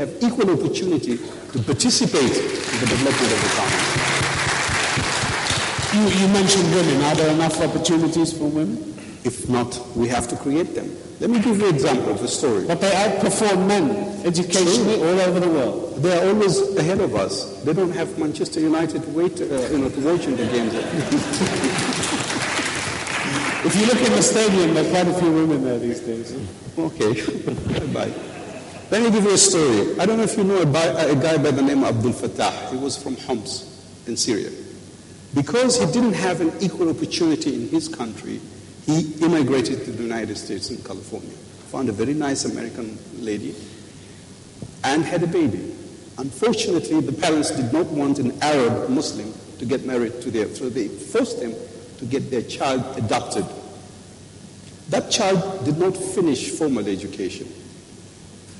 have equal opportunity to participate in the development of the economy. You mentioned women. Are there enough opportunities for women? If not, we have to create them. Let me give you an example of a story. But they outperform men educationally all over the world. They are always ahead of us. They don't have Manchester United to watch in the games. If you look in the stadium, there are quite a few women there these days. Okay. Bye. Let me give you a story. I don't know if you know a guy by the name of Abdul Fattah. He was from Homs in Syria. Because he didn't have an equal opportunity in his country, he immigrated to the United States in California, found a very nice American lady, and had a baby. Unfortunately, the parents did not want an Arab Muslim to get married to them, so they forced him to get their child adopted. That child did not finish formal education,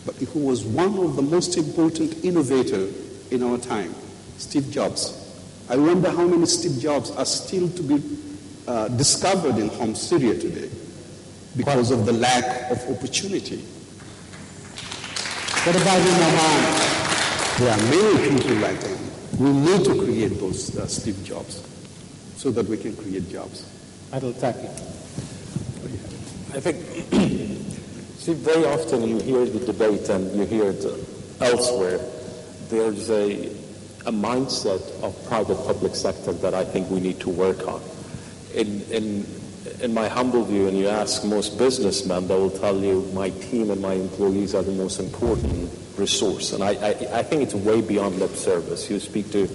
but he was one of the most important innovators in our time, Steve Jobs. I wonder how many Steve Jobs are still to be discovered in Homs, Syria today because of the lack of opportunity. What about in Oman? There are many people like him. We need to create those Steve Jobs so that we can create jobs. Adil Taki. I think, see, very often you hear the debate and you hear it elsewhere. There's a mindset of private-public sector that I think we need to work on. In my humble view, and you ask most businessmen, they will tell you my team and my employees are the most important resource. And I think it's way beyond lip service. You speak to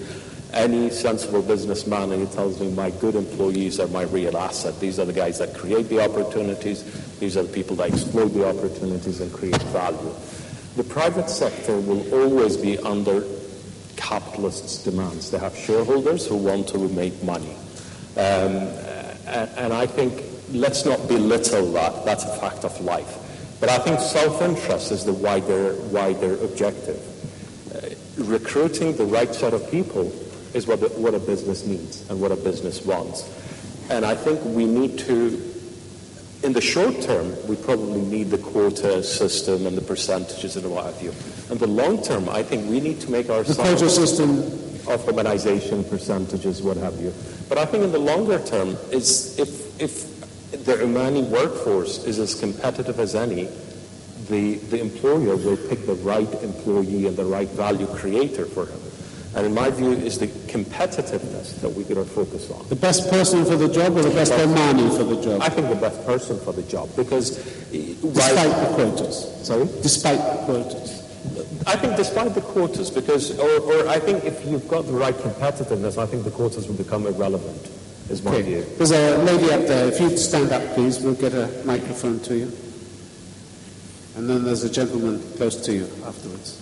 any sensible businessman and he tells me my good employees are my real asset. These are the guys that create the opportunities. These are the people that exploit the opportunities and create value. The private sector will always be under capitalists' demands. They have shareholders who want to make money. And I think let's not belittle that. That's a fact of life. But I think self-interest is the wider objective. Recruiting the right set of people is what a business needs and what a business wants. And I think we need to, in the short term, we probably need the quota system and the percentages and what have you. In the long term, I think we need to make ourselves... The quota system... of urbanization percentages, what have you. But I think in the longer term, is if the Omani workforce is as competitive as any, the employer will pick the right employee and the right value creator for him. And in my view, is the competitiveness that we got to focus on. The best person for the job or the best Omani for the job? I think the best person for the job, because... Despite the quotas? Sorry? Despite the quotas? I think despite the quotas, because, or I think if you've got the right competitiveness, I think the quotas will become irrelevant, is my view. There's a lady up there. If you'd stand up, please, we'll get a microphone to you. And then there's a gentleman close to you afterwards.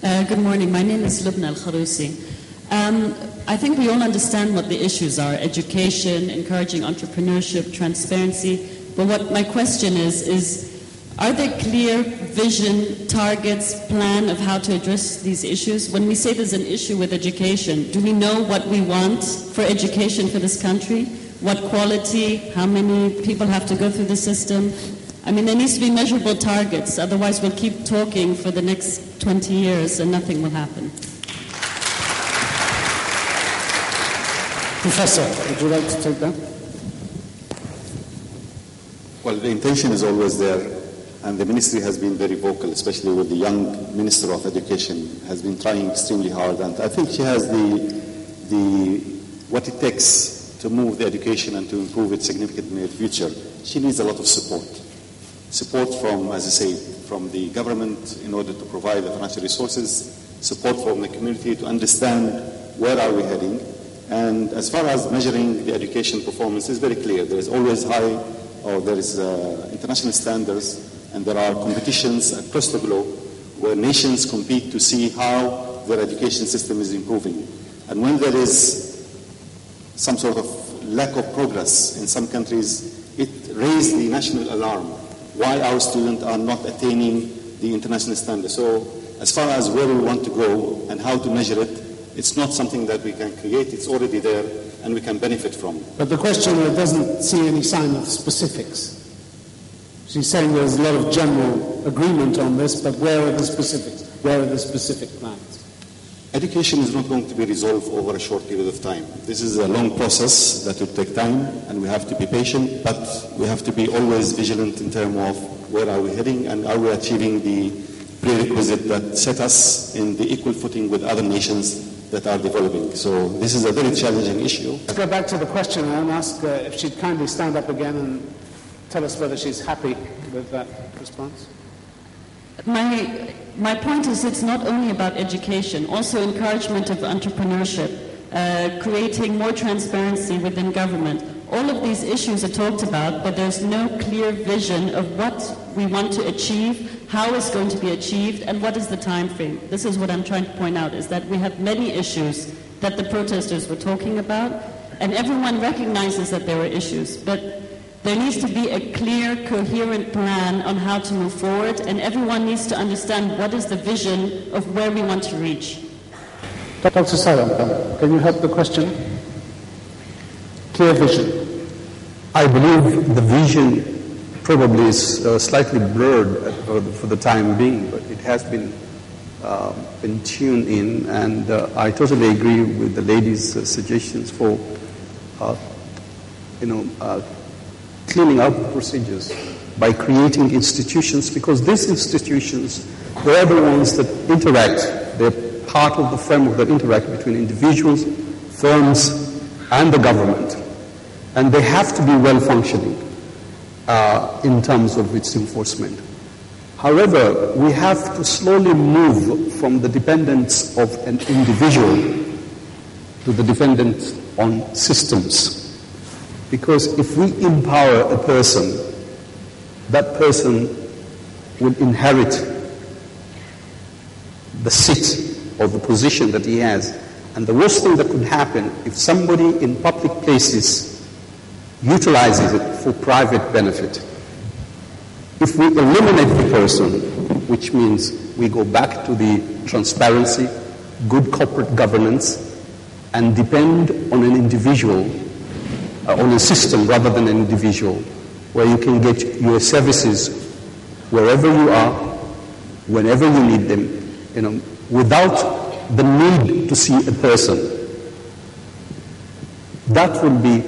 Good morning. My name is Lubna Al-Kharousi. I think we all understand what the issues are: education, encouraging entrepreneurship, transparency. But what my question is are there clear vision, targets, plan of how to address these issues? When we say there's an issue with education, do we know what we want for education for this country? What quality? How many people have to go through the system? I mean, there needs to be measurable targets. Otherwise, we'll keep talking for the next 20 years and nothing will happen. Professor, would you like to take that? Well, the intention is always there, and the ministry has been very vocal, especially with the young Minister of Education, has been trying extremely hard, and I think she has what it takes to move the education and to improve it significantly in the future. She needs a lot of support. Support from, as I say, from the government in order to provide the financial resources, support from the community to understand where are we heading. And as far as measuring the education performance, is very clear. There is always there is international standards, and there are competitions across the globe where nations compete to see how their education system is improving. And when there is some sort of lack of progress in some countries, it raises the national alarm. Why our students are not attaining the international standards. So as far as where we want to go and how to measure it, it's not something that we can create. It's already there and we can benefit from. But the questioner doesn't see any sign of specifics. She's saying there's a lot of general agreement on this, but where are the specifics? Where are the specific plans? Education is not going to be resolved over a short period of time. This is a long process that will take time, and we have to be patient, but we have to be always vigilant in terms of where are we heading and are we achieving the prerequisite that set us in the equal footing with other nations that are developing. So this is a very challenging issue. Let's go back to the question and ask if she'd kindly stand up again and tell us whether she's happy with that response. My point is it's not only about education, also encouragement of entrepreneurship, creating more transparency within government. All of these issues are talked about, but there's no clear vision of what we want to achieve, how it's going to be achieved, and what is the time frame. This is what I'm trying to point out, is that we have many issues that the protesters were talking about, and everyone recognizes that there are issues, but there needs to be a clear, coherent plan on how to move forward, and everyone needs to understand what is the vision of where we want to reach. Dr. Salam, can you help the question? Clear vision. I believe the vision probably is slightly blurred for the time being, but it has been tuned in, and I totally agree with the lady's suggestions for, cleaning up procedures by creating institutions, because these institutions, they are the ones that interact. They're part of the framework that interact between individuals, firms, and the government. And they have to be well-functioning in terms of its enforcement. However, we have to slowly move from the dependence of an individual to the dependence on systems. Because if we empower a person, that person will inherit the seat or the position that he has. And the worst thing that could happen if somebody in public places utilizes it for private benefit. If we eliminate the person, which means we go back to the transparency, good corporate governance, and depend on an individual, on a system rather than an individual, where you can get your services wherever you are, whenever you need them, without the need to see a person. That would be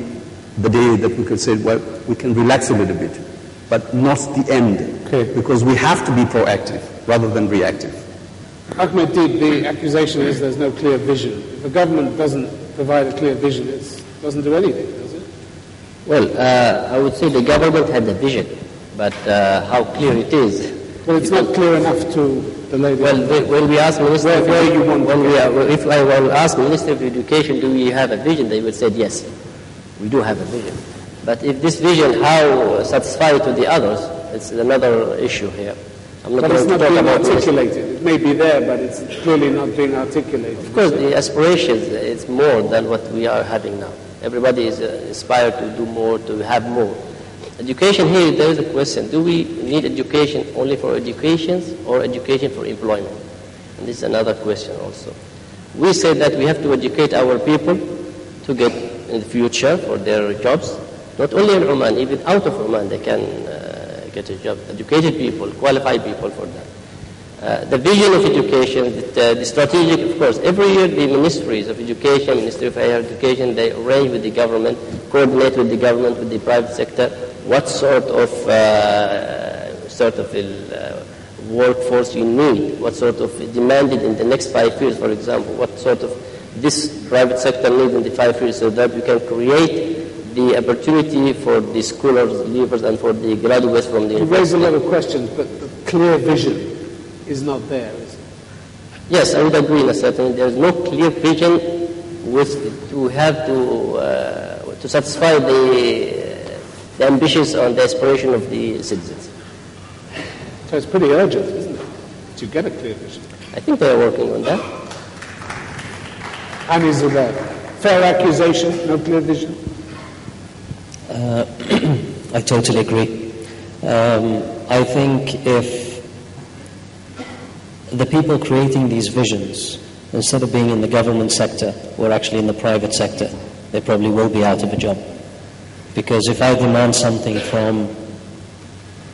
the day that we could say, well, we can relax a little bit, but not the end, because we have to be proactive rather than reactive. Ahmed Deeb, the accusation is there's no clear vision. If a government doesn't provide a clear vision, it doesn't do anything, does it? Well, I would say the government had a vision, but how clear it is. Well, it's not clear enough to the lady. Well, when we ask Minister, if I will ask Minister of Education, do we have a vision? They will say yes, we do have a vision. But if this vision, how satisfied to the others, it's another issue here. But it's not being articulated. It may be there, but it's clearly not being articulated. Of course, the aspirations, it's more than what we are having now. Everybody is inspired to do more, to have more. Education here, there is a question. Do we need education only for education or education for employment? And this is another question also. We say that we have to educate our people to get in the future for their jobs. Not only in Oman, even out of Oman they can get a job. Educated people, qualified people for that. The vision of education, the strategic, of course, every year the ministries of education, Ministry of Higher Education, they arrange with the government, coordinate with the government, with the private sector, what sort of workforce you need, what sort of demanded in the next 5 years, for example, what sort of this private sector needs in the 5 years, so that we can create the opportunity for the scholars, leavers, and for the graduates from the university. You raise a lot of questions, but the clear vision is not there, is it? Yes, I would agree in a certain. There is no clear vision to have to satisfy the ambitions or the aspiration of the citizens. So it's pretty urgent, isn't it, to get a clear vision? I think they are working on that. And is there fair accusation, no clear vision? I totally agree. I think if the people creating these visions, instead of being in the government sector, were actually in the private sector, they probably will be out of a job. Because if I demand something from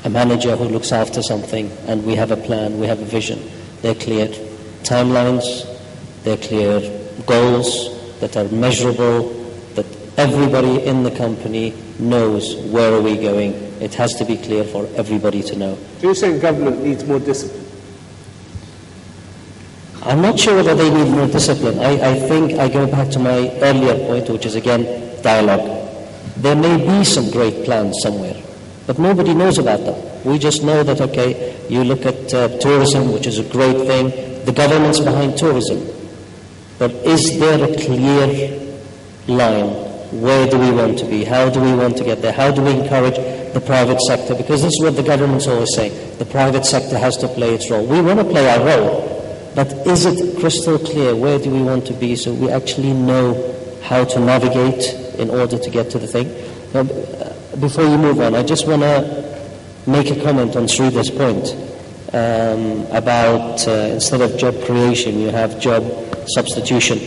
a manager who looks after something, and we have a plan, we have a vision, They're clear timelines, they're clear goals that are measurable, that everybody in the company knows where are we going. It has to be clear for everybody to know. So you're saying government needs more discipline? I'm not sure whether they need more discipline. I think I go back to my earlier point, which is again dialogue. There may be some great plans somewhere, but nobody knows about them. We just know that, okay, you look at tourism, which is a great thing. The government's behind tourism. But is there a clear line? Where do we want to be? How do we want to get there? How do we encourage the private sector? Because this is what the government's always saying. The private sector has to play its role. We want to play our role. But is it crystal clear? Where do we want to be so we actually know how to navigate in order to get to the thing? Now, before you move on, I just want to make a comment on Sridhar's point about instead of job creation, you have job substitution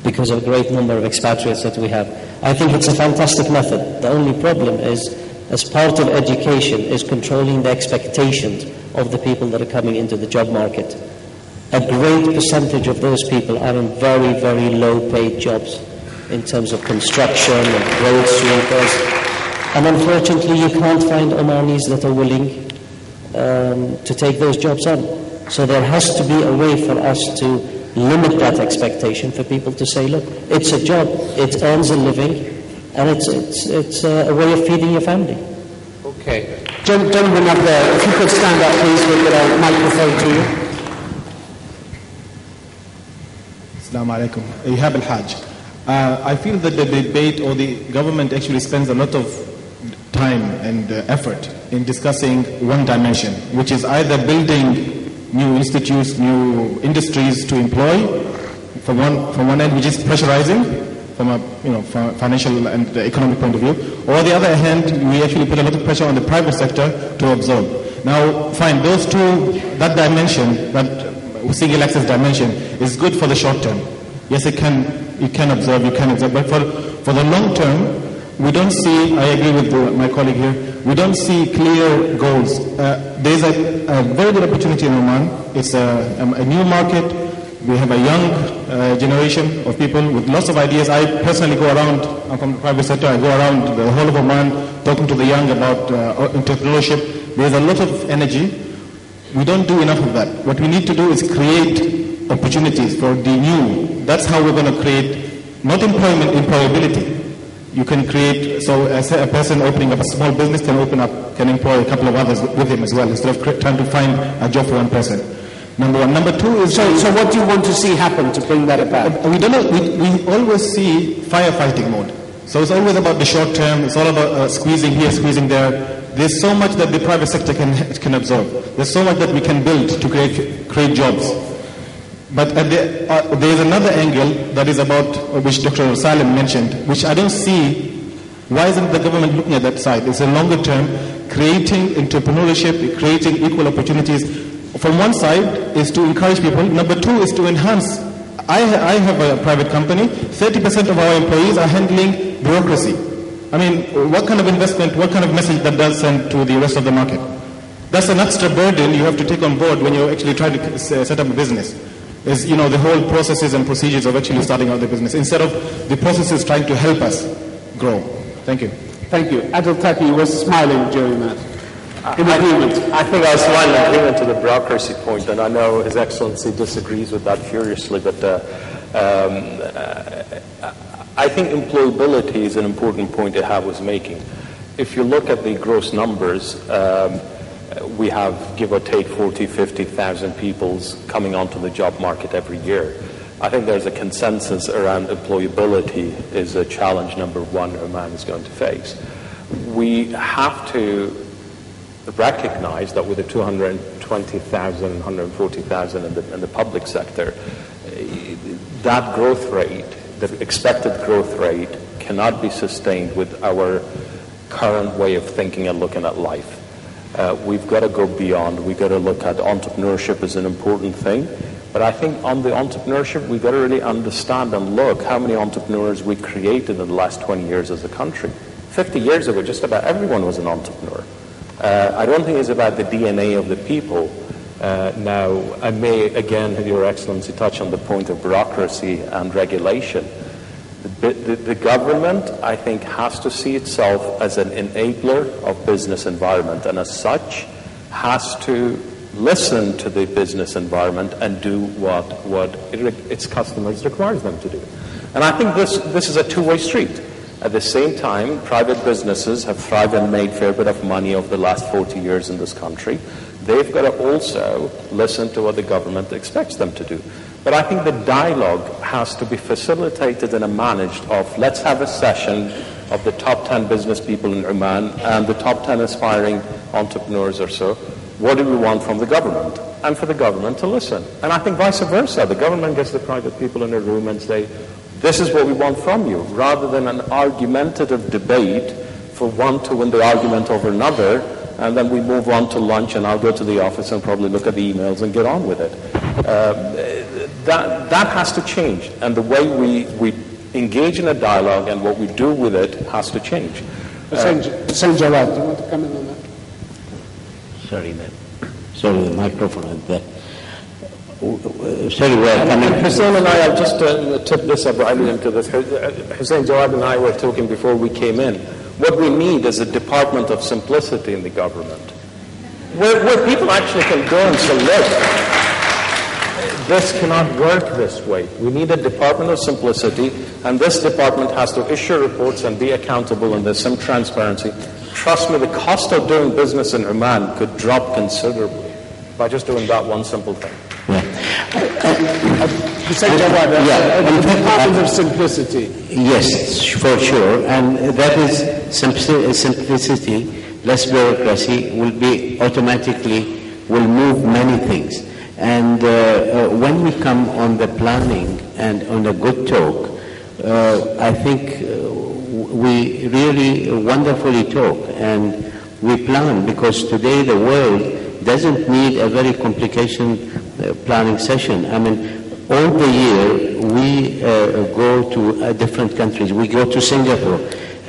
because of a great number of expatriates that we have. I think it's a fantastic method. The only problem is, as part of education, is controlling the expectations of the people that are coming into the job market. A great percentage of those people are in very, very low-paid jobs in terms of construction and road sweepers. And unfortunately, you can't find Omanis that are willing to take those jobs on. So there has to be a way for us to limit that expectation for people to say, look, it's a job, it earns a living, and it's a way of feeding your family. Okay. Gentlemen up there, if you could stand up, please, we'll get a microphone to you. Assalamu alaikum. Ihab al-Hajj. I feel that the debate or the government actually spends a lot of time and effort in discussing one dimension, which is either building new institutes, new industries to employ, from one end, which is pressurizing from a financial and economic point of view, or the other hand, we actually put a lot of pressure on the private sector to absorb. Now, fine, those two, that dimension, that single access dimension, is good for the short term. Yes, you can observe, but for the long term, we don't see, I agree with my colleague here, we don't see clear goals. There's a very good opportunity in Oman. It's a new market. We have a young generation of people with lots of ideas. I personally go around, I'm from the private sector, I go around the whole of Oman talking to the young about entrepreneurship. There's a lot of energy. We don't do enough of that. What we need to do is create opportunities for the new. That's how we're going to create, not employment, employability. You can create, so a person opening up a small business can employ a couple of others with him as well, instead of trying to find a job for one person. Number one. Number two is... So what do you want to see happen to bring that about? We always see firefighting mode. So it's always about the short term, it's all about squeezing here, squeezing there. There's so much that the private sector can absorb. There's so much that we can build to create jobs. But there's another angle that is about, which Dr. Salim mentioned, which I don't see. Why isn't the government looking at that side? It's a longer term, creating entrepreneurship, creating equal opportunities. From one side is to encourage people. Number two is to enhance. I have a private company. 30% of our employees are handling bureaucracy. I mean, what kind of investment, what kind of message that does send to the rest of the market? That's an extra burden you have to take on board when you're actually trying to set up a business. Is, the whole processes and procedures of actually starting out the business, instead of the processes trying to help us grow. Thank you. Thank you. Adil Taki was smiling during that. In agreement. I think I was smiling in agreement to the bureaucracy point, and I know His Excellency disagrees with that furiously, but I think employability is an important point Ihab was making. If you look at the gross numbers, we have, give or take, 40,000, 50,000 people coming onto the job market every year. I think there's a consensus around employability is a challenge number one Oman is going to face. We have to recognize that with the 220,000, 140,000 in the public sector, that growth rate, the expected growth rate, cannot be sustained with our current way of thinking and looking at life. We've got to go beyond. We've got to look at entrepreneurship as an important thing. But I think on the entrepreneurship, we've got to really understand and look how many entrepreneurs we created in the last 20 years as a country. 50 years ago, just about everyone was an entrepreneur. I don't think it's about the DNA of the people. Now, I may again, Your Excellency, touch on the point of bureaucracy and regulation. The government, I think, has to see itself as an enabler of business environment, and as such has to listen to the business environment and do what its customers requires them to do. And I think this is a two-way street. At the same time, private businesses have thrived and made a fair bit of money over the last 40 years in this country. They've got to also listen to what the government expects them to do. But I think the dialogue has to be facilitated and managed of, let's have a session of the top 10 business people in Oman and the top 10 aspiring entrepreneurs or so. What do we want from the government? And for the government to listen. And I think vice versa. The government gets the private people in a room and say, this is what we want from you, rather than an argumentative debate for one to win the argument over another, and then we move on to lunch and I'll go to the office and probably look at the emails and get on with it. That has to change, and the way we engage in a dialogue and what we do with it has to change. Hussein Jawad, do you want to come in on that? Sorry, man. Sorry, the microphone is there. Sorry, Hussein and I, I'll just tip this up right into this. Hussein Jawad and I were talking before we came in. What we need is a department of simplicity in the government, where people actually can go and say, look, this cannot work this way. We need a department of simplicity, and this department has to issue reports and be accountable, and there's some transparency. Trust me, the cost of doing business in Oman could drop considerably by just doing that one simple thing. Department of simplicity. Yes, for sure. And that is simplicity, less bureaucracy, will move many things. And when we come on the planning and on a good talk, I think we really wonderfully talk and we plan, because today the world doesn't need a very complicated planning session. I mean, all the year we go to different countries. We go to Singapore,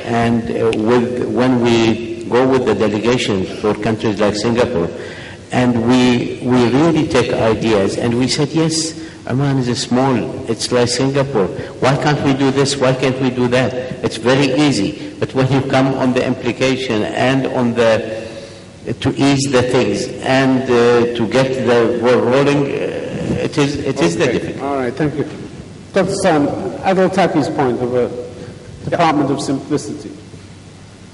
and when we go with the delegation for countries like Singapore, and we really take ideas, and we said, yes, Oman is small, it's like Singapore. Why can't we do this? Why can't we do that? It's very easy. But when you come on the implication and on to ease the things and to get the ball rolling, it is the difficult. All right, thank you. Dr. Sam, Adil Taki's point of a department of simplicity.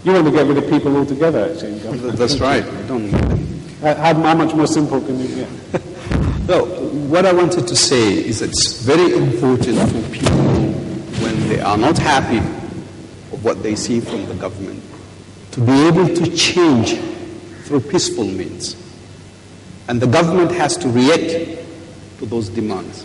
You want to get rid of people altogether, actually. That's right. How much more simple can you get? No, what I wanted to say is that it's very important for people, when they are not happy of what they see from the government, to be able to change through peaceful means. And the government has to react to those demands.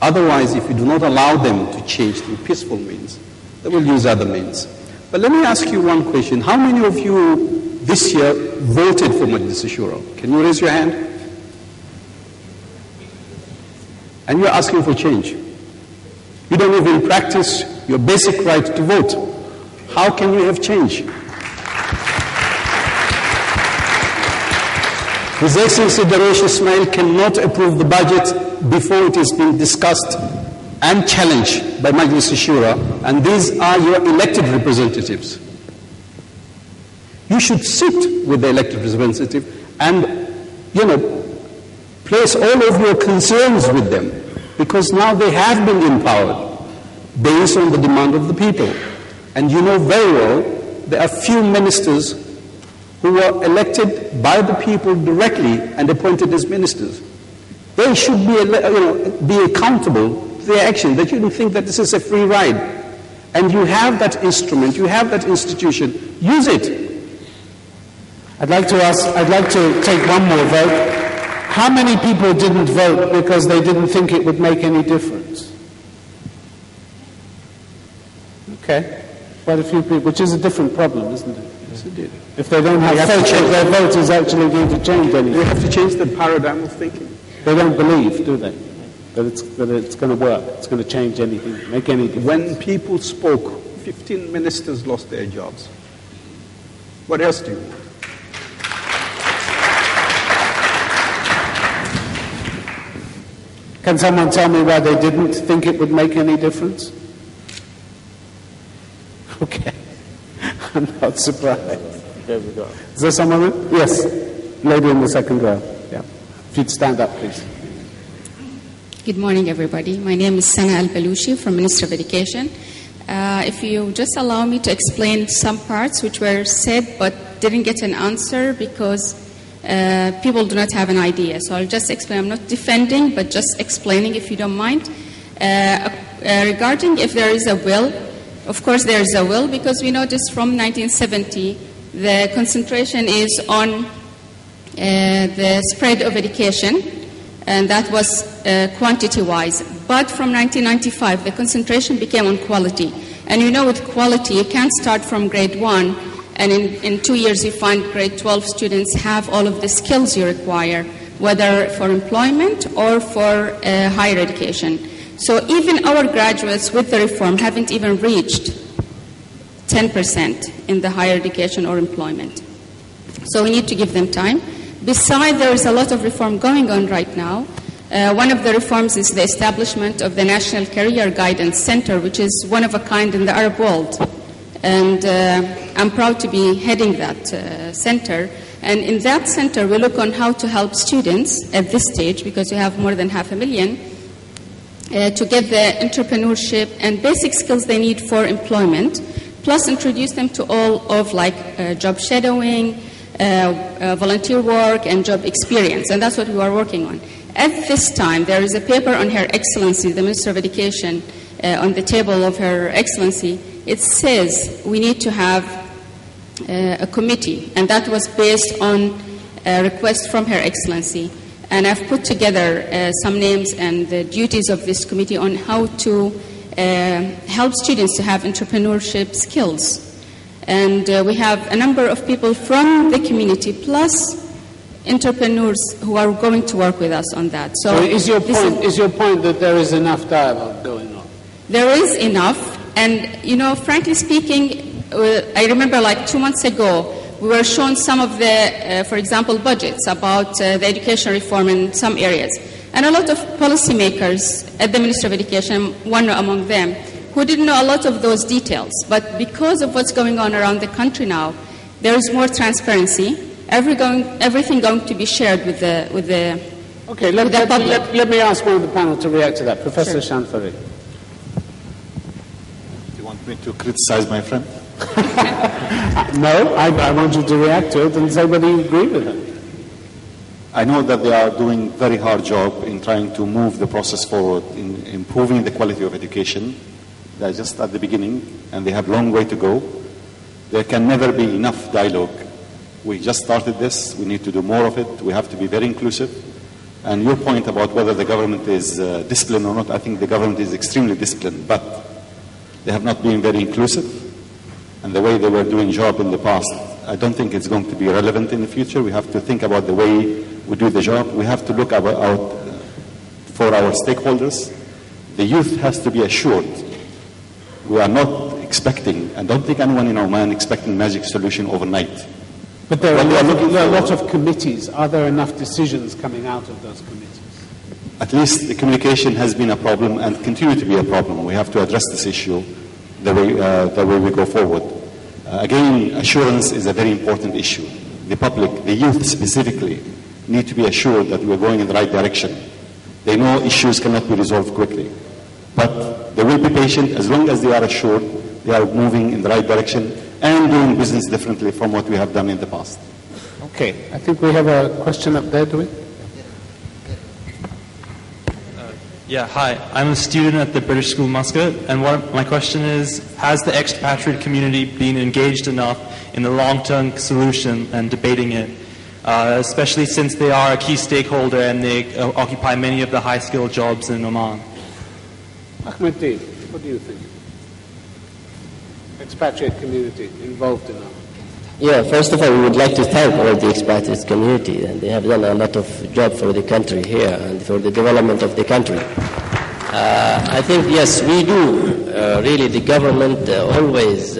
Otherwise, if you do not allow them to change through peaceful means, they will use other means. But let me ask you one question. How many of you this year voted for Majlis Shura? Can you raise your hand? And you're asking for change. You don't even practice your basic right to vote. How can you have change? His Excellency Darush Ismail cannot approve the budget before it has been discussed and challenged by Majlis Shura, and these are your elected representatives. You should sit with the elected representative and, place all of your concerns with them, because now they have been empowered based on the demand of the people. And you know very well there are few ministers who were elected by the people directly and appointed as ministers. They should be accountable to their action. They shouldn't think that this is a free ride. And you have that instrument, you have that institution, use it. I'd like to take one more vote. How many people didn't vote because they didn't think it would make any difference? Okay. Quite a few people, which is a different problem, isn't it? Yes, it did. If they don't have faith that their voters actually need to change anything. They have to change the paradigm of thinking. They don't believe, do they? That it's going to work, it's going to change anything, make any difference. When people spoke, 15 ministers lost their jobs. What else do you want? Can someone tell me why they didn't think it would make any difference? Okay. I'm not surprised. There we go. Is there someone? Yes. Lady in the second row. Yeah. If you'd stand up, please. Good morning, everybody. My name is Sana Al-Balushi from Ministry of Education. If you just allow me to explain some parts which were said but didn't get an answer because people do not have an idea. So I'll just explain. I'm not defending, but just explaining, if you don't mind. Regarding if there is a will, of course there is a will, because we noticed from 1970 the concentration is on the spread of education, and that was quantity-wise. But from 1995, the concentration became on quality. And you know, with quality, you can't start from grade 1, and in 2 years you find grade 12 students have all of the skills you require, whether for employment or for higher education. So even our graduates with the reform haven't even reached 10% in the higher education or employment. So we need to give them time. Besides, there is a lot of reform going on right now. One of the reforms is the establishment of the National Career Guidance Center, which is one of a kind in the Arab world. And I'm proud to be heading that center. And in that center, we look on how to help students at this stage, because we have more than 500,000, to get the entrepreneurship and basic skills they need for employment, plus introduce them to all of job shadowing, volunteer work, and job experience. And that's what we are working on. At this time, there is a paper on Her Excellency, the Minister of Education, on the table of Her Excellency. It says we need to have a committee, and that was based on a request from Her Excellency. And I've put together some names and the duties of this committee on how to help students to have entrepreneurship skills. And we have a number of people from the community, plus entrepreneurs who are going to work with us on that. So is your point that there is enough dialogue going on? There is enough. And, you know, frankly speaking, I remember 2 months ago, we were shown some of the, for example, budgets about the education reform in some areas. And a lot of policymakers at the Ministry of Education, one among them, who didn't know a lot of those details. But because of what's going on around the country now, there is more transparency. Everything going to be shared with the Okay, public. Let me ask one of the panel to react to that. Professor Shanfari. Do you want me to criticize my friend? No, I want you to react to it and say whether you agree with it. I know that they are doing a very hard job in trying to move the process forward, in improving the quality of education. They're just at the beginning, and they have a long way to go. There can never be enough dialogue. We just started this. We need to do more of it. We have to be very inclusive. And your point about whether the government is disciplined or not, I think the government is extremely disciplined, but they have not been very inclusive. And the way they were doing job in the past, I don't think it's going to be relevant in the future. We have to think about the way we do the job. We have to look out for our stakeholders. The youth has to be assured. We are not expecting, and don't think anyone in Oman expecting magic solution overnight. But there are a lot of committees. Are there enough decisions coming out of those committees? At least the communication has been a problem and continue to be a problem. We have to address this issue the way we go forward. Again, assurance is a very important issue. The public, the youth specifically, need to be assured that we're going in the right direction. They know issues cannot be resolved quickly. But they will be patient as long as they are assured they are moving in the right direction and doing business differently from what we have done in the past. Okay, I think we have a question up there, do we? Yeah, hi. I'm a student at the British School Muscat, and my question is, has the expatriate community been engaged enough in the long-term solution and debating it, especially since they are a key stakeholder and they occupy many of the high-skilled jobs in Oman? Ahmed Deeb, what do you think? Expatriate community involved in that? Yeah, first of all, we would like to thank all the expatriate community, and they have done a lot of job for the country here and for the development of the country. I think, yes, we do. Really, the government always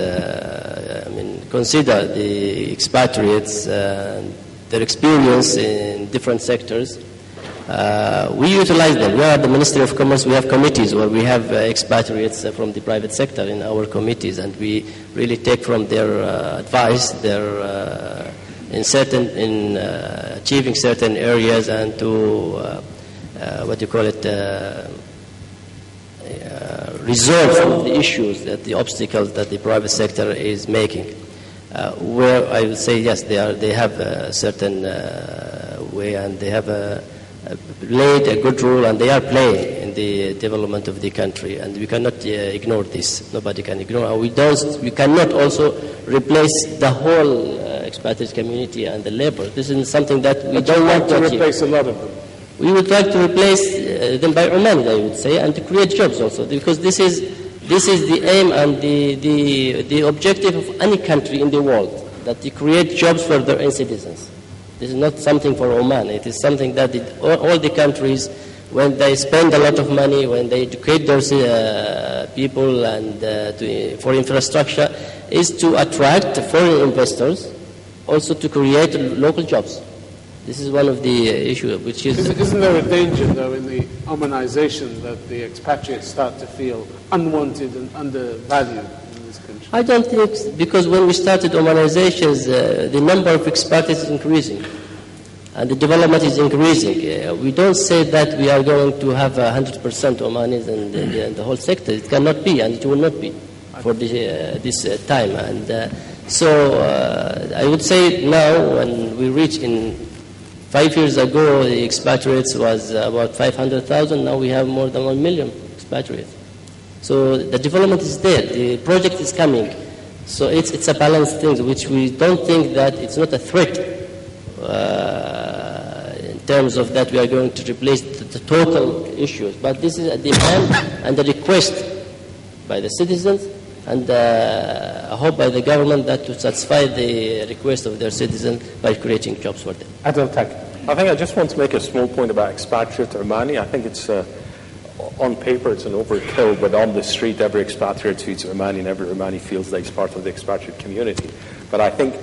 consider the expatriates, their experience in different sectors. We utilize them. We are at the Ministry of Commerce. We have committees where we have expatriates from the private sector in our committees, and we really take from their advice, in achieving certain areas, and to resolve some of the issues, the obstacles that the private sector is making. Where I would say yes, they have a certain way, and they have laid a good role, and they are playing in the development of the country, and we cannot ignore this. Nobody can ignore. We cannot also replace the whole expatriate community and the labor. This is something that we don't want to replace a lot of them. We would like to replace them by Oman, I would say, and to create jobs also, because this is the aim and the objective of any country in the world, that they create jobs for their own citizens. This is not something for Oman. It is something that all the countries, when they spend a lot of money, when they educate their people and for infrastructure, is to attract foreign investors, also to create local jobs. This is one of the issues, which is... Isn't there a danger, though, in the Omanization that the expatriates start to feel unwanted and undervalued in this country? I don't think, because when we started Omanizations, the number of expatriates is increasing, and the development is increasing. We don't say that we are going to have 100% Omanis in the whole sector. It cannot be, and it will not be for this time. And so I would say now, when we reach in 5 years ago, the expatriates was about 500,000. Now we have more than 1 million expatriates. So the development is there. The project is coming. So it's a balanced thing, which we don't think that it's not a threat in terms of that we are going to replace the total issues. But this is a demand and a request by the citizens, and a hope by the government that to satisfy the request of their citizens by creating jobs for them. Adel Tak. I think I just want to make a small point about expatriate Omani. I think it's, on paper, it's an overkill, but on the street, every expatriate treats Omani, and every Omani feels that he's part of the expatriate community. But I think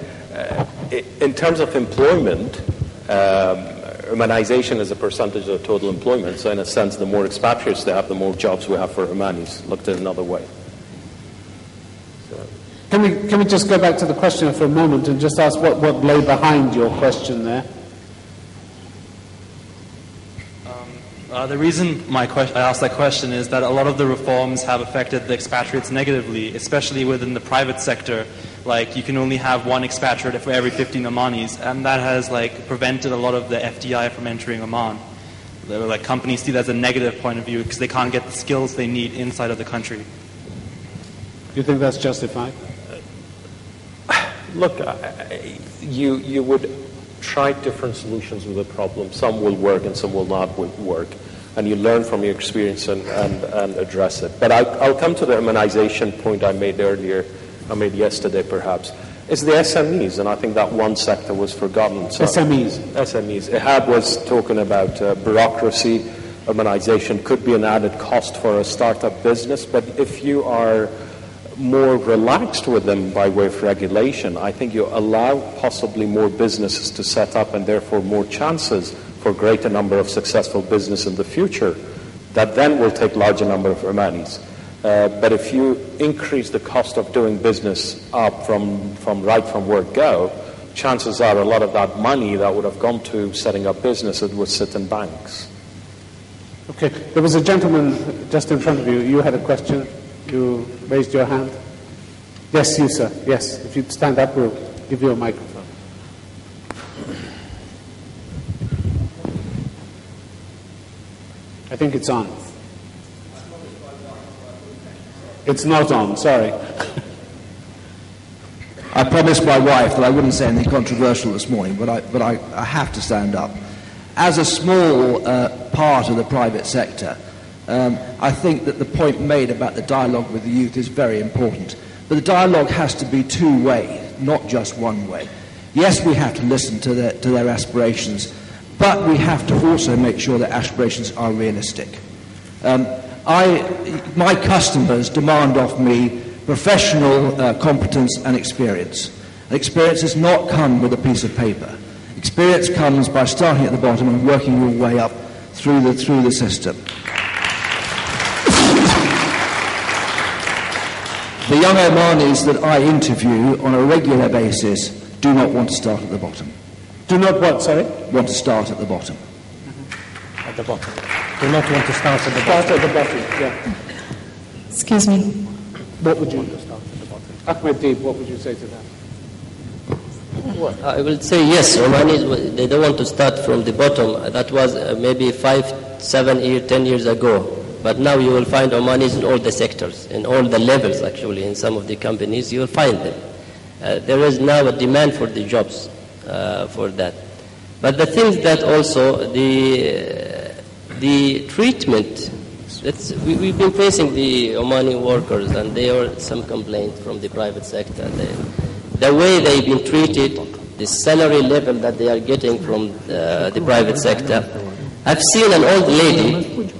in terms of employment, Omanization is a percentage of total employment. So in a sense, the more expatriates they have, the more jobs we have for Omanis, looked at another way. Can we just go back to the question for a moment and just ask what lay behind your question there? The reason I asked that question is that a lot of the reforms have affected the expatriates negatively, especially within the private sector. Like, you can only have one expatriate for every 15 Omanis, and that has prevented a lot of the FDI from entering Oman. Companies see that as a negative point of view because they can't get the skills they need inside of the country. Do you think that's justified? Look, you would try different solutions with a problem. Some will work and some will not work. And you learn from your experience and address it. But I'll come to the Omanization point I made earlier, I made yesterday perhaps. It's the SMEs, and I think that one sector was forgotten. So SMEs. Ihab was talking about bureaucracy. Omanization could be an added cost for a startup business, but if you are more relaxed with them by way of regulation, I think you allow possibly more businesses to set up, and therefore more chances for greater number of successful business in the future that then will take larger number of Omanis. But if you increase the cost of doing business up from word go, chances are a lot of that money that would have gone to setting up businesses would sit in banks. Okay, there was a gentleman just in front of you. You had a question. You raised your hand. Yes, you, sir. Yes, if you'd stand up, we'll give you a microphone. I think it's on. It's not on, sorry. I promised my wife that I wouldn't say anything controversial this morning, but I have to stand up. As a small part of the private sector, I think that the point made about the dialogue with the youth is very important. But the dialogue has to be two-way, not just one way. Yes, we have to listen to their aspirations, but we have to also make sure that aspirations are realistic. My customers demand of me professional competence and experience. And experience does not come with a piece of paper. Experience comes by starting at the bottom and working your way up through the system. The young Omanis that I interview on a regular basis do not want to start at the bottom. Do not what, sorry? Want to start at the bottom. At the bottom. Do not want to start at the bottom. Start at the bottom, yeah. Excuse me. What would you want to start at the bottom? Ahmed Deeb, what would you say to that? Well, I will say yes, Omanis, they don't want to start from the bottom. That was maybe 5, 7 years, 10 years ago. But now you will find Omanis in all the sectors, in all the levels actually, in some of the companies, you will find them. There is now a demand for the jobs for that. But the things that also, the treatment, we've been facing the Omani workers, and there are some complaints from the private sector. The way they've been treated, the salary level that they are getting from the private sector. I've seen an old lady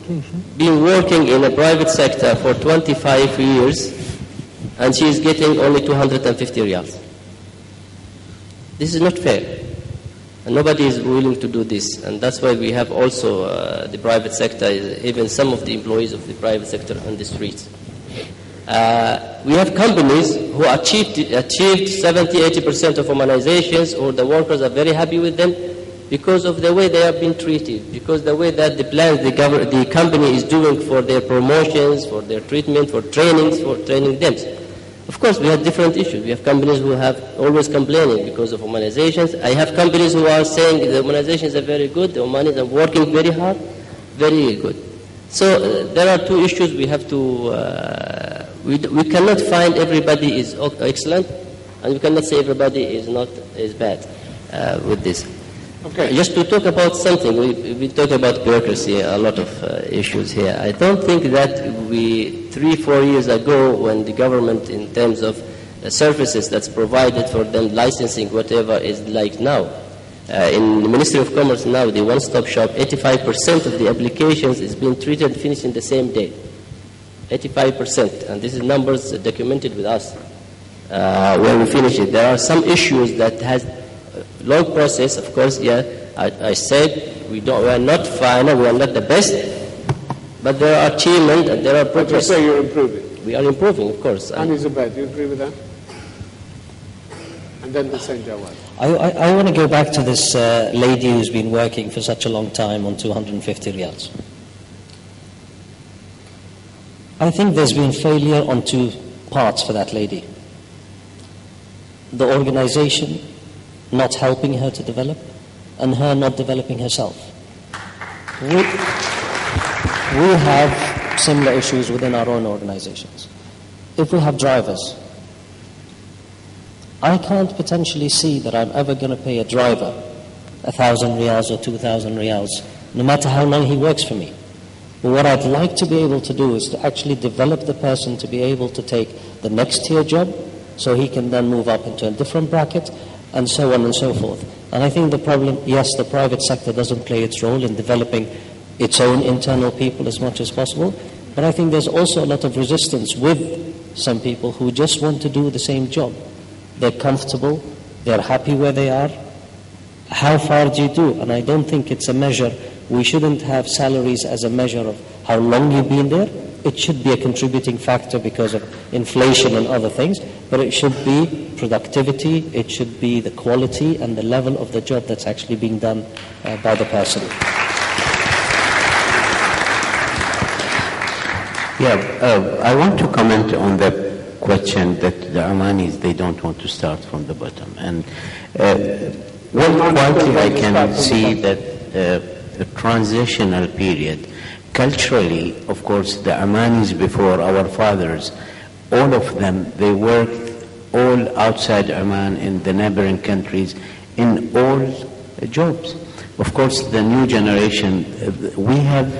been working in a private sector for 25 years, and she is getting only 250 riyals. This is not fair. And nobody is willing to do this. And that's why we have also the private sector, even some of the employees of the private sector on the streets. We have companies who achieved 70-80% of Omanizations, or the workers are very happy with them because of the way they have been treated, because the way that the plans the company is doing for their promotions, for their treatment, for trainings, for training them. Of course, we have different issues. We have companies who have always complaining because of Omanizations. I have companies who are saying the Omanizations are very good, the Omanis are working very hard, very good. So there are two issues we have to, we cannot find everybody is excellent, and we cannot say everybody is bad with this. Okay. Just to talk about something, we talk about bureaucracy, a lot of issues here. I don't think that 3-4 years ago, when the government, in terms of services that's provided for them, licensing, whatever, is like now. In the Ministry of Commerce now, the one-stop shop, 85% of the applications is being treated and finished in the same day. 85%, and this is numbers documented with us when we finish it. There are some issues that has long process, of course. Yeah, I said we are not final, we are not the best, but there are achievements and there are progress. But you say you're improving. We are improving, of course. Ani Zubair, do you agree with that? And then Hussein Jawad. I want to go back to this lady who's been working for such a long time on 250 riyals. I think there's been failure on two parts for that lady. The organization not helping her to develop, and her not developing herself. We have similar issues within our own organizations. If we have drivers, I can't potentially see that I'm ever going to pay a driver 1,000 riyals or 2,000 riyals, no matter how long he works for me. But what I'd like to be able to do is to actually develop the person to be able to take the next tier job, so he can then move up into a different bracket, and so on and so forth. And I think the problem, yes, the private sector doesn't play its role in developing its own internal people as much as possible, but I think there's also a lot of resistance with some people who just want to do the same job. They're comfortable, they're happy where they are. How far do you do? And I don't think it's a measure. We shouldn't have salaries as a measure of how long you've been there. It should be a contributing factor because of inflation and other things, but it should be productivity, it should be the quality and the level of the job that's actually being done by the person. Yeah, I want to comment on the question that the Omanis, they don't want to start from the bottom. And quietly I can see that a transitional period, culturally, of course, the Omanis before our fathers, all of them, they worked all outside Oman in the neighboring countries in all jobs. Of course, the new generation, we have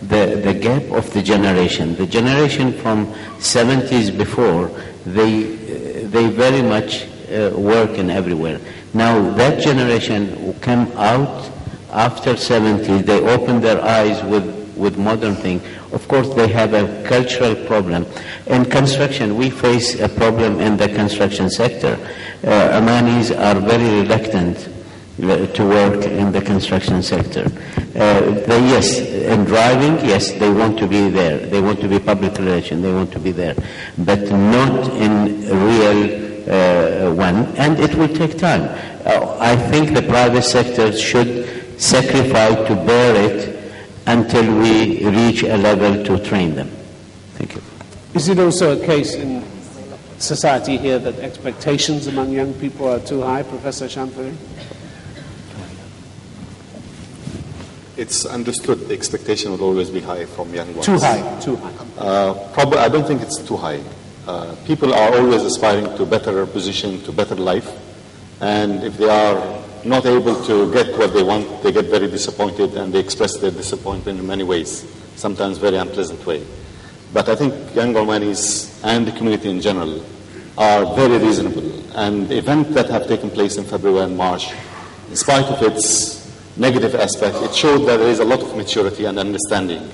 the gap of the generation. The generation from 70s before, they very much work in everywhere. Now, that generation who came out after 70s, they opened their eyes with modern things. Of course, they have a cultural problem. In construction, we face a problem in the construction sector. Omanis are very reluctant to work in the construction sector. Yes, in driving, yes, they want to be there. They want to be public relations. They want to be there, but not in real one. And it will take time. I think the private sector should sacrifice to bear it until we reach a level to train them. Thank you. Is it also a case in society here that expectations among young people are too high, Professor Champagny? It's understood the expectation will always be high from young ones. Too high. Probably, I don't think it's too high. People are always aspiring to better position, to better life, and if they are not able to get what they want, they get very disappointed, and they express their disappointment in many ways, sometimes very unpleasant way. But I think young Omanis and the community in general are very reasonable, and the events that have taken place in February and March, in spite of its negative aspect, it showed that there is a lot of maturity and understanding.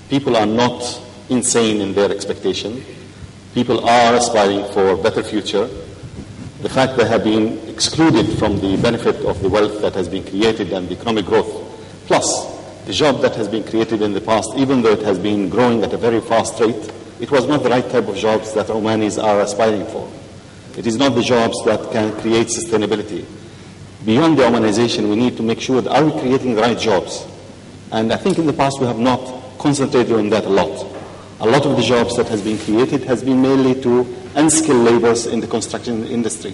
People are not insane in their expectation. People are aspiring for a better future. The fact they have been excluded from the benefit of the wealth that has been created and the economic growth, plus the job that has been created in the past, even though it has been growing at a very fast rate, it was not the right type of jobs that Omanis are aspiring for. It is not the jobs that can create sustainability. Beyond the Omanization, we need to make sure that are we creating the right jobs? And I think in the past we have not concentrated on that a lot. A lot of the jobs that has been created has been mainly to unskilled laborers in the construction industry.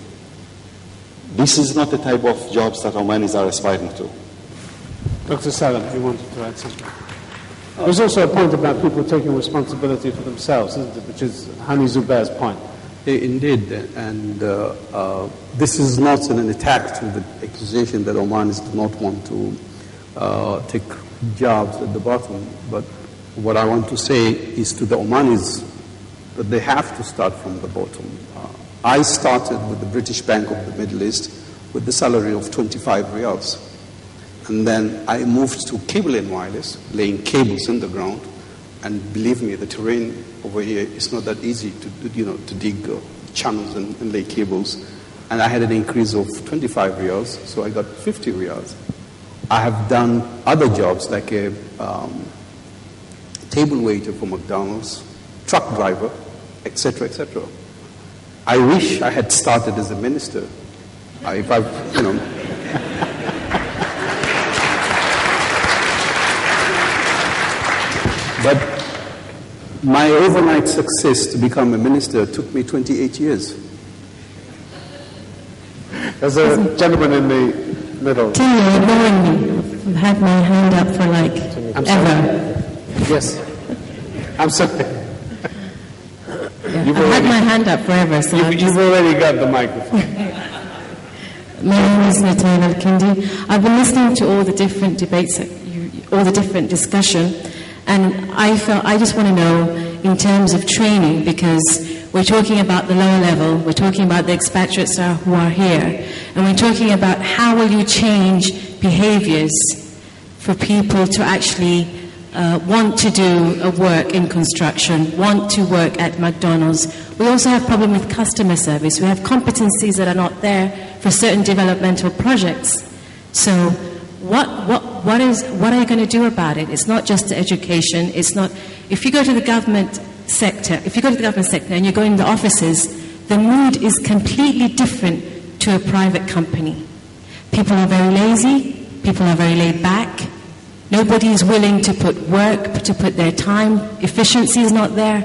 This is not the type of jobs that Omanis are aspiring to. Dr. Salam, you wanted to add something? There's also a point about people taking responsibility for themselves, isn't it? Which is Hani Zubair's point. Indeed, and this is not an attack to the accusation that Omanis do not want to take jobs at the bottom, but what I want to say is to the Omanis that they have to start from the bottom. I started with the British Bank of the Middle East with the salary of 25 riyals. And then I moved to cable and wireless, laying cables in the ground. And believe me, the terrain over here is not that easy to dig channels and lay cables. And I had an increase of 25 riyals, so I got 50 riyals. I have done other jobs like a table waiter for McDonald's, truck driver, etc., etc. I wish I had started as a minister. But my overnight success to become a minister took me 28 years. There's a gentleman in the middle. Tim, you're ignoring me. I've had my hand up for ever. Yes. I'm sorry. I've had my hand up forever. So you've already got the microphone. My name is Natalia Al-Kindi. I've been listening to all the different debates, all the different discussion, and I just want to know in terms of training, because we're talking about the lower level, we're talking about the expatriates who are here, and we're talking about how will you change behaviors for people to actually want to do a work in construction, want to work at McDonald's. We also have problem with customer service. We have competencies that are not there for certain developmental projects. So what are you going to do about it? It's not just the education. It's not, if you go to the government sector, and you go in the offices, the mood is completely different to a private company. People are very lazy, people are very laid back. Nobody is willing to put work, to put their time. Efficiency is not there.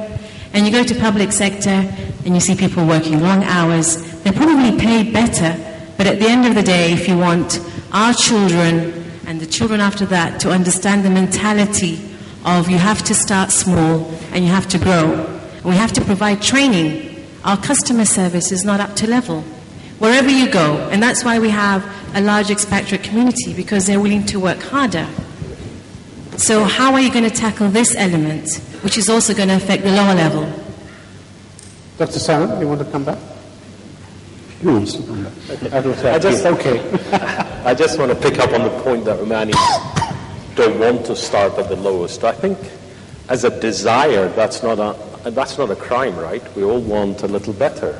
And you go to public sector and you see people working long hours. They're probably paid better, but at the end of the day, if you want our children and the children after that to understand the mentality of you have to start small and you have to grow, and we have to provide training. Our customer service is not up to level. Wherever you go, and that's why we have a large expatriate community, because they're willing to work harder. So how are you going to tackle this element, which is also going to affect the lower level? Dr. Salam, you want to come back? He wants to come back. I just want to pick up on the point that Omanis don't want to start at the lowest. I think as a desire, that's not a crime, right? We all want a little better.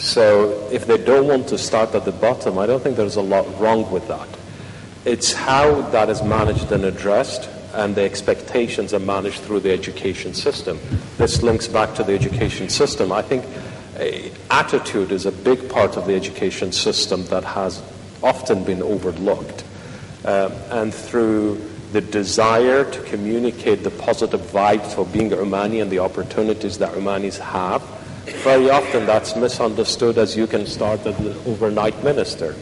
So if they don't want to start at the bottom, I don't think there's a lot wrong with that. It's how that is managed and addressed, and the expectations are managed through the education system. This links back to the education system. I think attitude is a big part of the education system that has often been overlooked. And through the desire to communicate the positive vibes of being Omani and the opportunities that Omanis have, very often that's misunderstood as you can start as an overnight minister.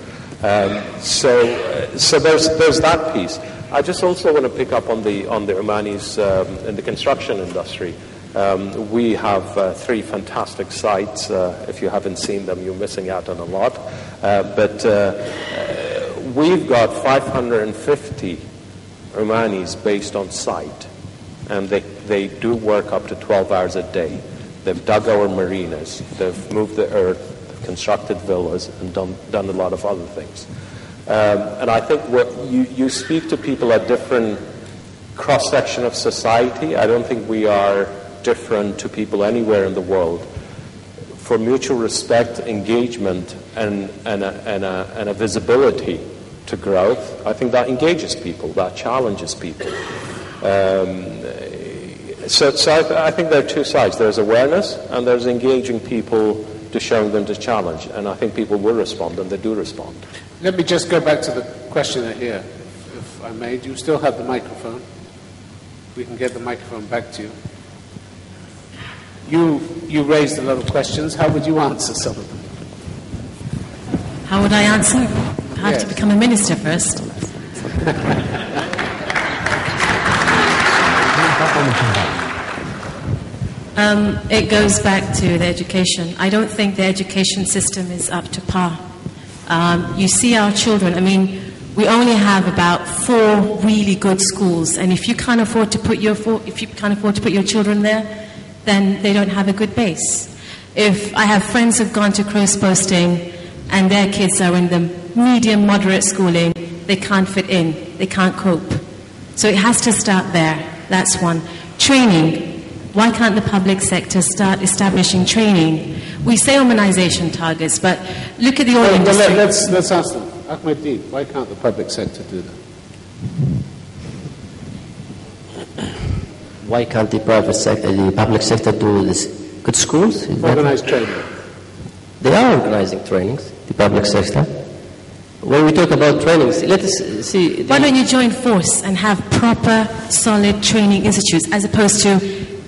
So there's that piece. I just also want to pick up on the Omanis in the construction industry. We have 3 fantastic sites. If you haven't seen them, you're missing out on a lot. But we've got 550 Omanis based on site, and they do work up to 12 hours a day. They've dug our marinas, they've moved the earth, constructed villas, and done a lot of other things. And I think you speak to people at different cross-section of society. I don't think we are different to people anywhere in the world. For mutual respect, engagement, and a visibility to growth, I think that engages people, that challenges people. So I think there are 2 sides. There's awareness, and there's engaging people to showing them the challenge. And I think people will respond, and they do respond. Let me just go back to the questioner here, if I may. Do you still have the microphone? We can get the microphone back to you. You raised a lot of questions. How would you answer some of them? How would I answer? I have to become a minister first. It goes back to the education. I don't think the education system is up to par. You see our children, I mean, we only have about 4 really good schools, and if you can't afford to put your children there, then they don't have a good base. If I have friends who've gone to cross posting and their kids are in the medium, moderate schooling, they can't fit in, they can't cope. So it has to start there. That's one. Training. Why can't the public sector start establishing training? We say Omanization targets, but look at the oil industry. Let's ask them. Ahmed, why can't the public sector do that? Why can't the public sector do this? Good schools? Organize training. They are organizing trainings, the public sector. When we talk about trainings, let us see. Why don't you join force and have proper, solid training institutes as opposed to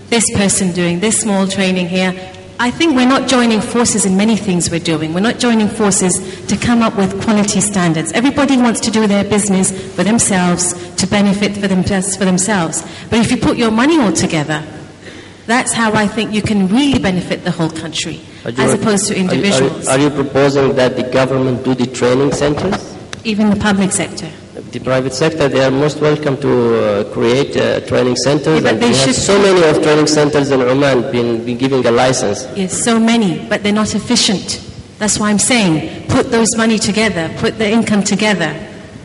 this person doing this small training here? I think we're not joining forces in many things we're doing. We're not joining forces to come up with quality standards. Everybody wants to do their business for themselves, to benefit for themselves. But if you put your money all together, that's how I think you can really benefit the whole country, as opposed to individuals. Are you proposing that the government do the training centers? Even the public sector. The private sector, they are most welcome to create training centers. Yeah, and we have so many of training centers in Oman been giving a license. Yes, so many, but they're not efficient. That's why I'm saying, put those money together, put the income together.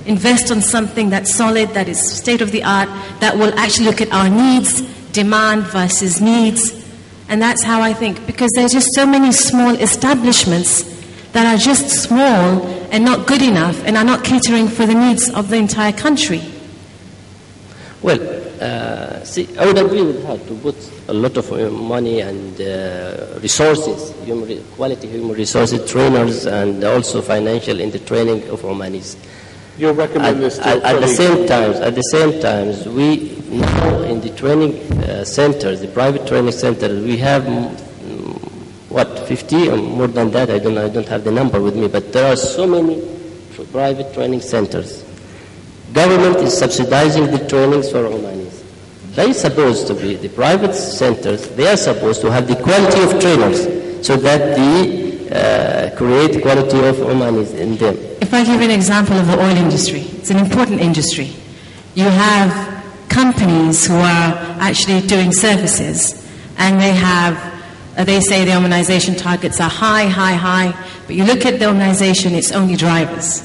Invest on something that's solid, that is state-of-the-art, that will actually look at our needs, demand versus needs. And that's how I think, because there's just so many small establishments that are just small and not good enough and are not catering for the needs of the entire country. Well, see, I would agree with her to put a lot of money and resources, quality human resources, trainers, and also financial in the training of Omanis. You recommend this to at the same time, we now in the training centers, the private training centers, we have 50 or more than that? I don't have the number with me, but there are so many private training centers. Government is subsidizing the trainings for Omanis. They are supposed to be, the private centers, they are supposed to have the quality of trainers so that they create quality of Omanis in them. If I give an example of the oil industry, it's an important industry. You have companies who are actually doing services, and they say the Omanization targets are high, but you look at the Omanization, it's only drivers.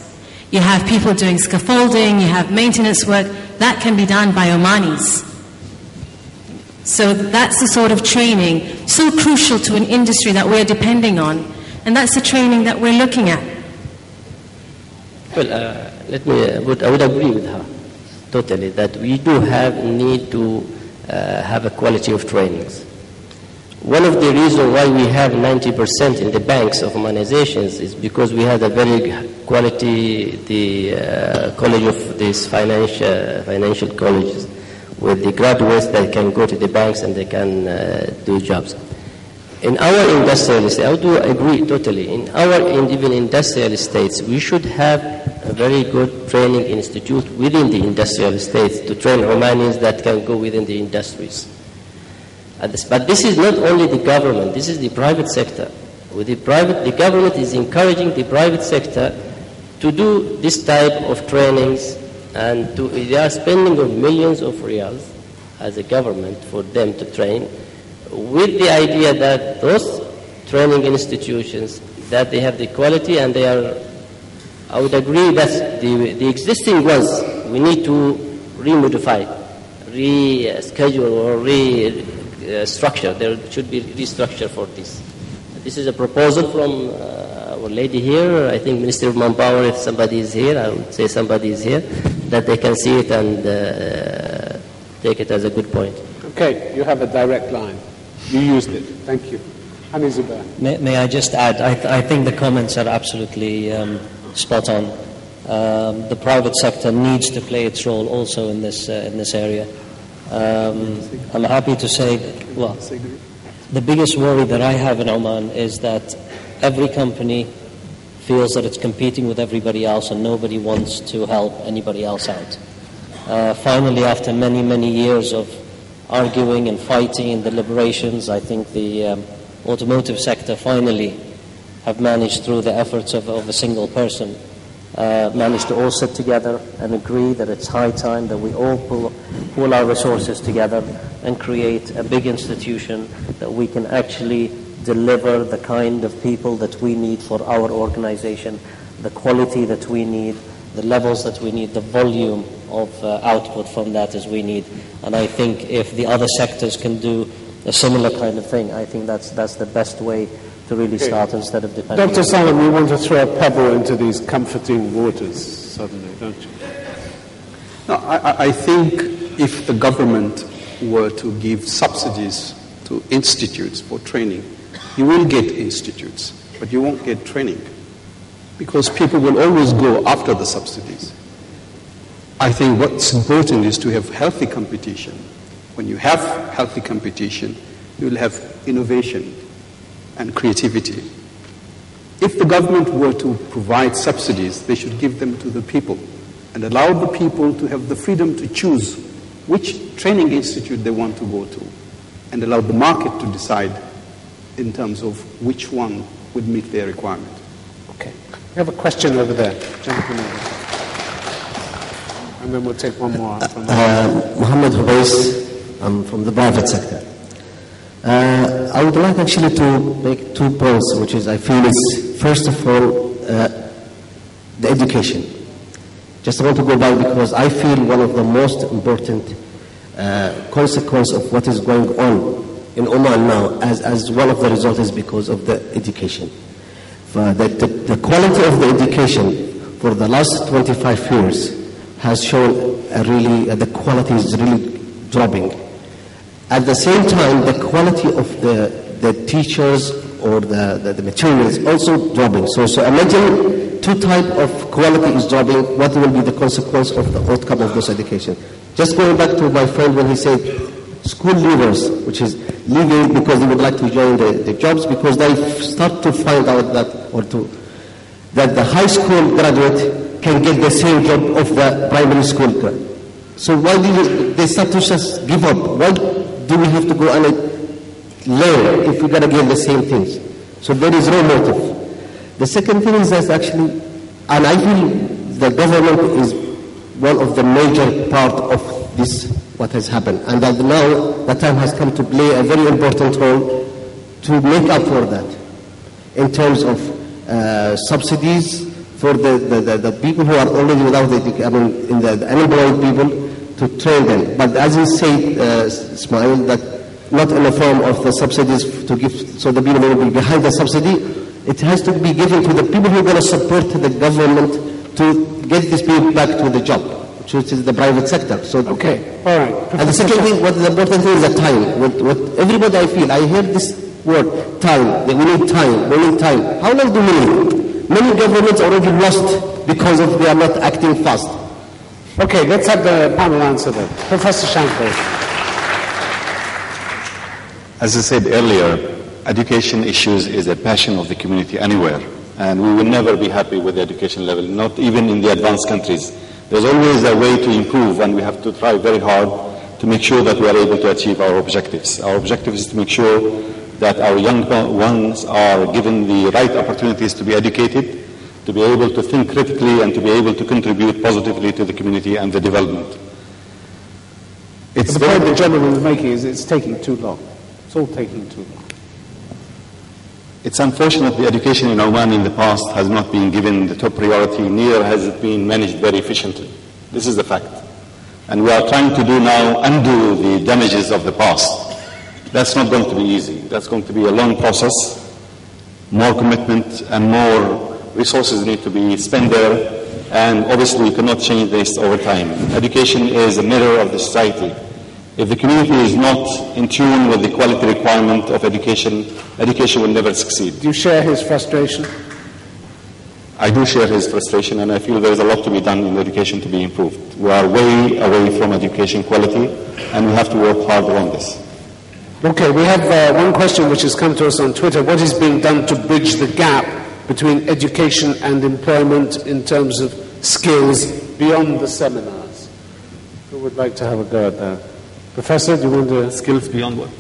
You have people doing scaffolding, you have maintenance work, that can be done by Omanis. So that's the sort of training, so crucial to an industry that we're depending on, And that's the training that we're looking at. Well, I would agree with her totally that we do have need to have a quality of trainings. One of the reasons why we have 90% in the banks of Omanizations is because we had a very quality, the college of these financial colleges with the graduates that can go to the banks and they can do jobs. In our industrial estates, I do agree totally. In our even industrial estates, we should have a very good training institute within the industrial estates to train Omanians that can go within the industries. But this is not only the government, this is the private sector. With the government is encouraging the private sector to do this type of trainings, and they are spending of millions of riyals as a government for them to train, with the idea that those training institutions, that they have the quality and they are, I would agree that the existing ones, we need to remodify, reschedule or restructure. There should be restructure for this. This is a proposal from our lady here, I think Minister of Manpower, if somebody is here, I would say somebody is here, that they can see it and take it as a good point. Okay, you have a direct line. You used it. Thank you. Hani Zubair. May I just add, I think the comments are absolutely spot on. The private sector needs to play its role also in this area. I'm happy to say that, well, the biggest worry that I have in Oman is that every company feels that it's competing with everybody else and nobody wants to help anybody else out. Finally, after many, many years of arguing and fighting and deliberations, I think the automotive sector finally have managed, through the efforts of a single person, managed to all sit together and agree that it's high time that we all pull our resources together and create a big institution that we can actually deliver the kind of people that we need for our organization, the quality that we need, the levels that we need, the volume of output from that as we need. And I think if the other sectors can do a similar kind of thing, I think that's the best way to really start instead of depending. Dr. Salam, you want to throw a pebble into these comforting waters suddenly, don't you? No, I think if the government were to give subsidies to institutes for training, you will get institutes, but you won't get training, because people will always go after the subsidies. I think what's important is to have healthy competition. When you have healthy competition, you will have innovation and creativity. If the government were to provide subsidies, they should give them to the people and allow the people to have the freedom to choose which training institute they want to go to, and allow the market to decide in terms of which one would meet their requirement. Okay. We have a question over there. Gentleman over there. And then we'll take one more. Mohammed Hubais, I'm from the private sector. I would like actually to make 2 points, which is I feel is, first of all, the education. Just want to go back because I feel one of the most important consequence of what is going on in Oman now as one of the results is because of the education. The quality of the education for the last 25 years has shown the quality is really dropping. At the same time, the quality of the teachers or the materials also dropping. So imagine 2 types of quality is dropping. What will be the consequence of the outcome of this education? Just going back to my friend when he said school leavers, which is leaving because they would like to join the jobs because they start to find out that the high school graduate can get the same job of the primary school graduate. So why do they start to just give up? Why do we have to go and learn if we're going to get the same things? So there is no motive. The second thing is that actually, and I feel the government is one of the major part of this, what has happened. And that now the time has come to play a very important role to make up for that in terms of subsidies for the people who are already without in the unemployed people, to train them. But as you say, Ismail, that not in the form of the subsidies to give, so the people will be behind the subsidy, It has to be given to the people who are going to support the government to get these people back to the job, which is the private sector. So okay, all right. And the second thing, what the important thing is the time. What everybody I feel, I hear this word, time. We need time. We need time. How long do we need? Many governments already lost because they are not acting fast. Okay, let's have the panel answer that. Professor Shankar. As I said earlier, education issues is a passion of the community anywhere, and we will never be happy with the education level, not even in the advanced countries. There's always a way to improve, and we have to try very hard to make sure that we are able to achieve our objectives. Our objective is to make sure that our young ones are given the right opportunities to be educated, to be able to think critically, and to be able to contribute positively to the community and the development. The point the gentleman is making is it's taking too long. It's all taking too long. It's unfortunate the education in Oman in the past has not been given the top priority, neither has it been managed very efficiently. This is the fact. And we are trying to undo the damages of the past. That's not going to be easy. That's going to be a long process, more commitment and more resources need to be spent there, and obviously you cannot change this over time. Education is a mirror of the society. If the community is not in tune with the quality requirement of education, education will never succeed. Do you share his frustration? I do share his frustration, and I feel there is a lot to be done in education to be improved. We are way away from education quality, and we have to work harder on this. Okay, we have one question which has come to us on Twitter. What is being done to bridge the gap between education and employment in terms of skills beyond the seminars? Who would like to have a go at that? Professor, do you want to... Skills beyond what?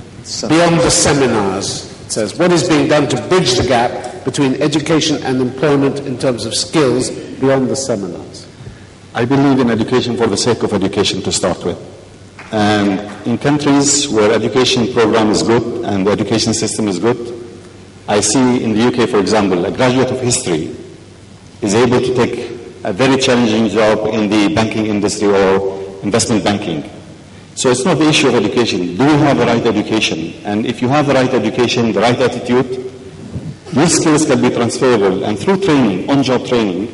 Beyond the seminars, it says. What is being done to bridge the gap between education and employment in terms of skills beyond the seminars? I believe in education for the sake of education to start with. And in countries where education program is good and the education system is good, I see in the UK, for example, a graduate of history is able to take a very challenging job in the banking industry or investment banking. So it's not the issue of education. Do we have the right education? And if you have the right education, the right attitude, these skills can be transferable. And through training, on-job training,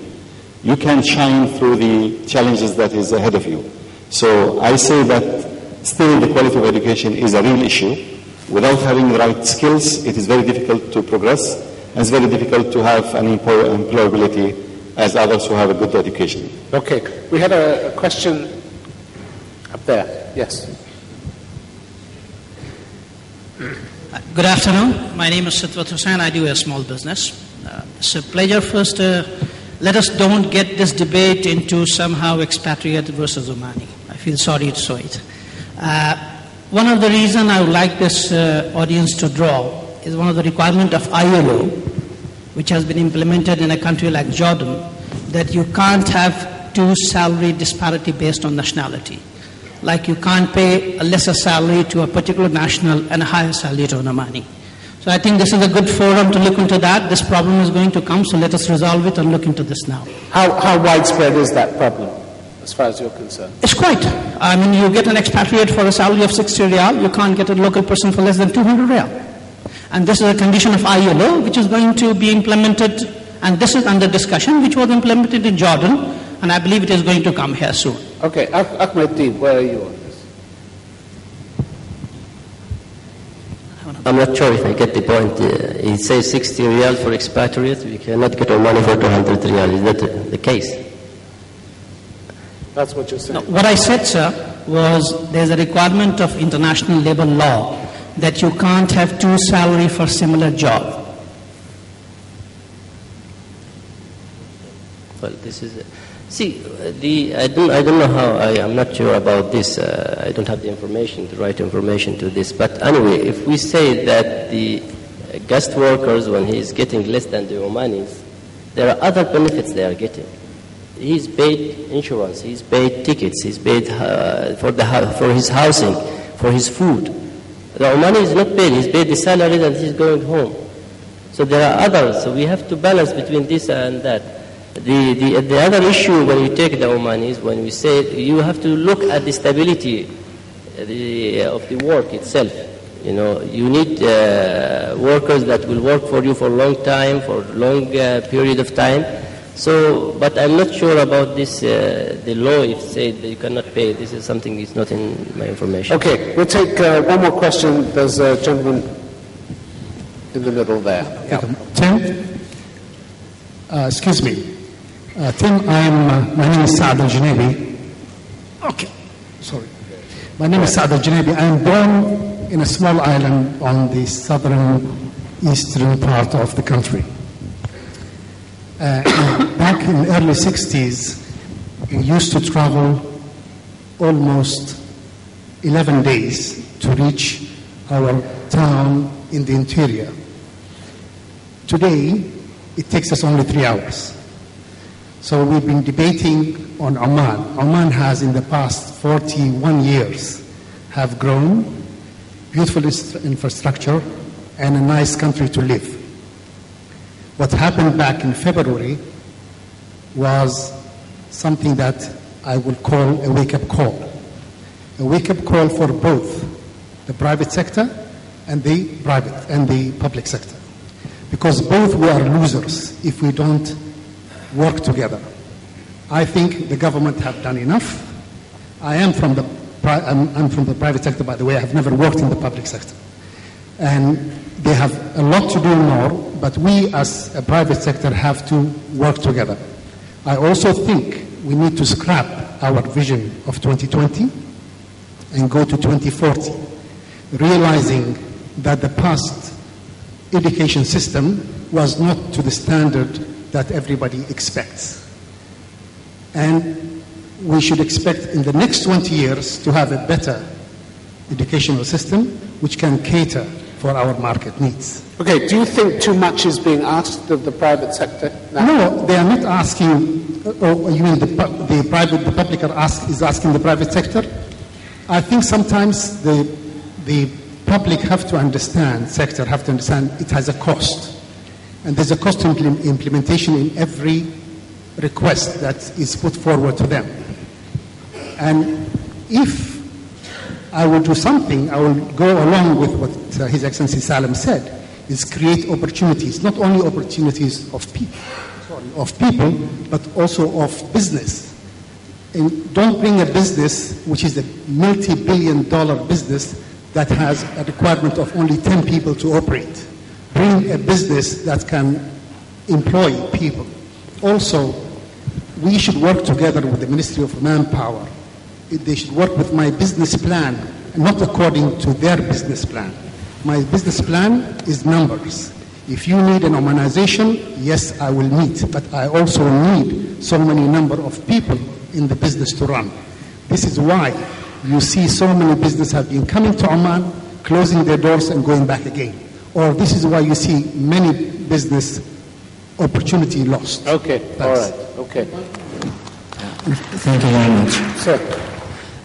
you can shine through the challenges that is ahead of you. So I say that still the quality of education is a real issue. Without having the right skills, it is very difficult to progress, and it's very difficult to have an employability as others who have a good education. Okay, we had a question up there. Yes. Good afternoon. My name is Sitwat Hussain. I do a small business. It's a pleasure. First, let us don't get this debate into somehow expatriate versus Omani. I feel sorry to say it. One of the reasons I would like this audience to draw is one of the requirements of ILO, which has been implemented in a country like Jordan, that you can't have two salary disparity based on nationality. Like you can't pay a lesser salary to a particular national and a higher salary to an Omani. So I think this is a good forum to look into that. This problem is going to come, so let us resolve it and look into this now. How widespread is that problem, as far as you're concerned? It's quite. I mean, you get an expatriate for a salary of 60 riyal, you can't get a local person for less than 200 riyal. And this is a condition of ILO, which is going to be implemented, and this is under discussion, which was implemented in Jordan, and I believe it is going to come here soon. Okay, Ahmed, where are you on this? I'm not sure if I get the point. He says 60 riyal for expatriates. We cannot get our money for 200 riyal. Is that the case? That's what you're saying. No, what I said, sir, was there's a requirement of international labor law that you can't have two salary for similar job. Well, this is... See, I don't know how, I'm not sure about this. I don't have the information, the right information to this. But anyway, if we say that the guest workers, when he is getting less than the Omanis, there are other benefits they are getting. He's paid insurance, he's paid tickets, he's paid for his housing, for his food. The Omani is not paid, he's paid the salary and he's going home. So there are others, so we have to balance between this and that. The other issue when you take the Omanis, when we say you have to look at the stability of the work itself. You know, you need workers that will work for you for a long time, for a long period of time. So, but I'm not sure about this, the law if said that you cannot pay. This is something that's not in my information. Okay, we'll take one more question. There's a gentleman in the middle there. Yeah. Tim? Excuse me. Tim, my name is Saad al-Junabi. Okay, sorry. My name is Saad al-Junabi. I am born in a small island on the southern eastern part of the country. Back in the early 60s, we used to travel almost 11 days to reach our town in the interior. Today, it takes us only 3 hours. So we've been debating on Oman. Oman has, in the past 41 years, have grown, beautiful infrastructure, and a nice country to live. What happened back in February was something that I would call a wake-up call. A wake-up call for both the private sector and the public sector. Because both we are losers if we don't work together. I think the government have done enough. I'm from the private sector, by the way. I have never worked in the public sector. And they have a lot to do more, but we as a private sector have to work together. I also think we need to scrap our vision of 2020 and go to 2040, realizing that the past education system was not to the standard that everybody expects. And we should expect in the next 20 years to have a better educational system which can cater for our market needs. Okay, do you think too much is being asked of the private sector now? No, they are not asking, you mean the public is asking the private sector? I think sometimes the public have to understand, sector have to understand it has a cost. And there's a cost to implementation in every request that is put forward to them. And if I will do something, I will go along with what His Excellency Salem said, is create opportunities, not only opportunities of people, but also of business. And don't bring a business which is a multi-billion-dollar business that has a requirement of only 10 people to operate. Bring a business that can employ people. Also, we should work together with the Ministry of Manpower. They should work with my business plan, not according to their business plan. My business plan is numbers. If you need an Omanization, yes, I will meet, but I also need so many number of people in the business to run. This is why you see so many businesses have been coming to Oman, closing their doors and going back again. Or this is why you see many business opportunity lost. Okay, all right, okay. Thank you very much. Sir.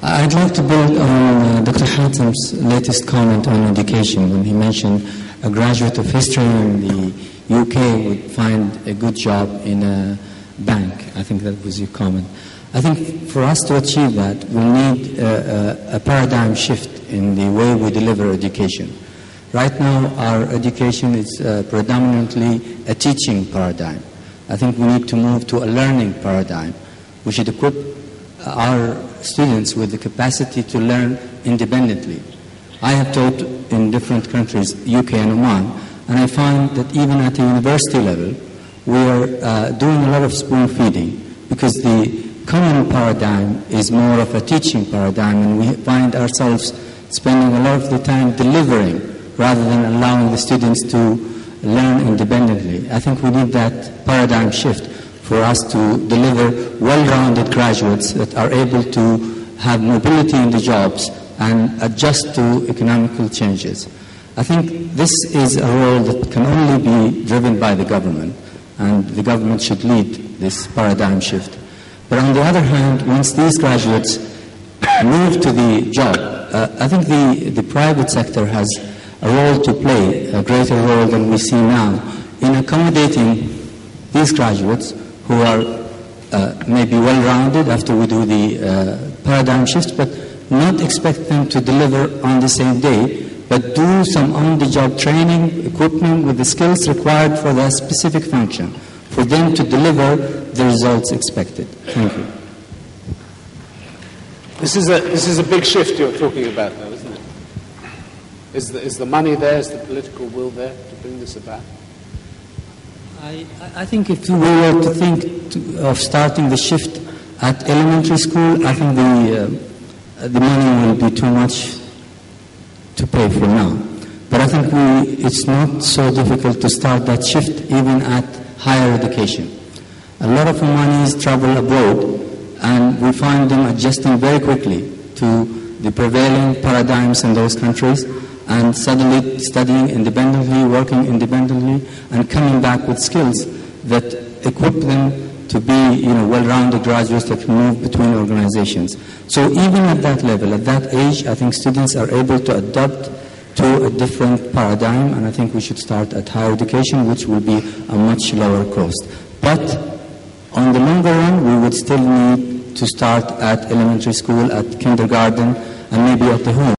I'd like to build on Dr. Hatem's latest comment on education when he mentioned a graduate of history in the UK would find a good job in a bank. I think that was your comment. I think for us to achieve that, we need a paradigm shift in the way we deliver education. Right now, our education is predominantly a teaching paradigm. I think we need to move to a learning paradigm. We should equip our students with the capacity to learn independently. I have taught in different countries, UK and Oman, and I find that even at the university level, we are doing a lot of spoon feeding because the common paradigm is more of a teaching paradigm, and we find ourselves spending a lot of the time delivering rather than allowing the students to learn independently. I think we need that paradigm shift for us to deliver well-rounded graduates that are able to have mobility in the jobs and adjust to economical changes. I think this is a role that can only be driven by the government, and the government should lead this paradigm shift. But on the other hand, once these graduates move to the job, I think the private sector has a role to play, a greater role than we see now, in accommodating these graduates who are maybe well-rounded after we do the paradigm shift, but not expect them to deliver on the same day, but do some on-the-job training, equipment with the skills required for that specific function, for them to deliver the results expected. Thank you. This is a big shift you're talking about, though, isn't it? Is the money there? Is the political will there to bring this about? I think if we were to think of starting the shift at elementary school, I think the money will be too much to pay for now. But I think it's not so difficult to start that shift even at higher education. A lot of Omanis travel abroad, and we find them adjusting very quickly to the prevailing paradigms in those countries, and suddenly studying independently, working independently, and coming back with skills that equip them to be, well-rounded graduates that can move between organizations. So even at that level, at that age, I think students are able to adapt to a different paradigm, and I think we should start at higher education, which will be a much lower cost. But on the longer run, we would still need to start at elementary school, at kindergarten, and maybe at the home.